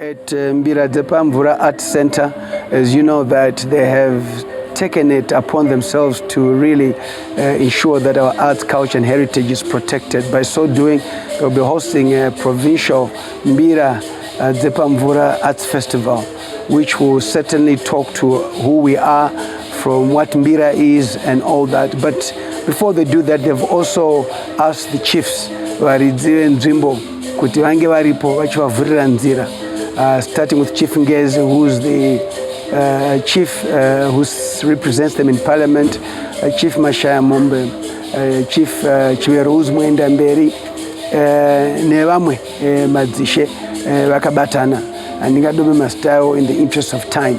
at Mbiradzepa Mvura Art Center, as you know, that they have taken it upon themselves to really ensure that our arts, culture and heritage is protected. By so doing, they'll be hosting a provincial Mbiradzepa Mvura Arts Festival, which will certainly talk to who we are, from what Mbira is and all that. But before they do that, they've also asked the chiefs varidziwe nzvimbo kuti vange varipo vachivavhurira nzira, starting with Chief Ngezi, who's the chief who represents them in Parliament, Chief Mashaya Mombe, Chief Chiwero, who's Muenda Mberi, nevamwe madzishe vakabatana, andingadobe mastayo in the interest of time.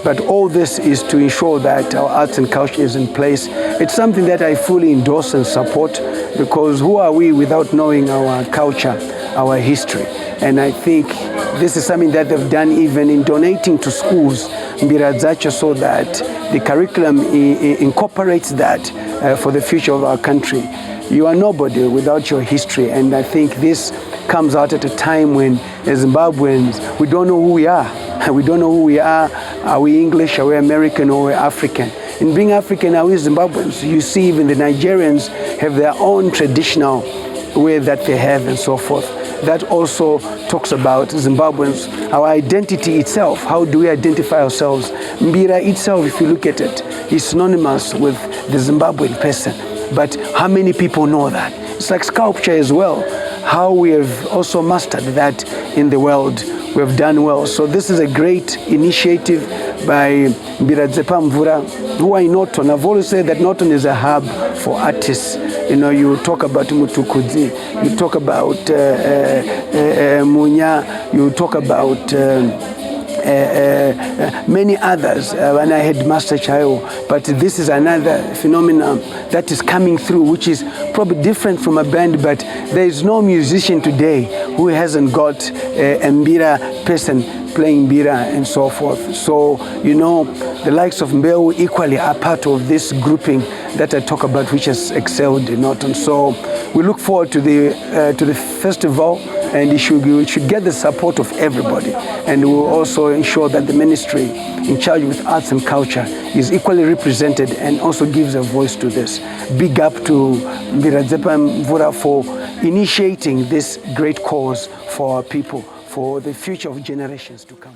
But all this is to ensure that our arts and culture is in place. It's something that I fully endorse and support, because who are we without knowing our culture, our history? And I think this is something that they've done even in donating to schools, Mbiradzacho, so that the curriculum incorporates that for the future of our country. You are nobody without your history, and I think this comes out at a time when, as Zimbabweans, we don't know who we are. We don't know who we are. Are we English? Are we American? Or are we African? In being African, are we Zimbabweans? You see, even the Nigerians have their own traditional way that they have and so forth. That also talks about Zimbabweans, our identity itself. How do we identify ourselves? Mbira itself, if you look at it, is synonymous with the Zimbabwean person. But how many people know that? It's like sculpture as well. How we have also mastered that in the world. We have done well. So this is a great initiative by Mbiradzepa Mvura, who are in Norton. I've always said that Norton is a hub for artists. You know, you talk about Mutukudzi, you talk about Munya, you talk about many others when I had Master Chayo. But this is another phenomenon that is coming through, which is probably different from a band, but there is no musician today who hasn't got a Mbira person playing Mbira and so forth. So, you know, the likes of Mbeu equally are part of this grouping that I talk about, which has excelled in Norton. So we look forward to the festival, and we should get the support of everybody. And we will also ensure that the ministry in charge with arts and culture is equally represented and also gives a voice to this. Big up to Mbiradzepa Mvura for initiating this great cause for our people, for the future of generations to come.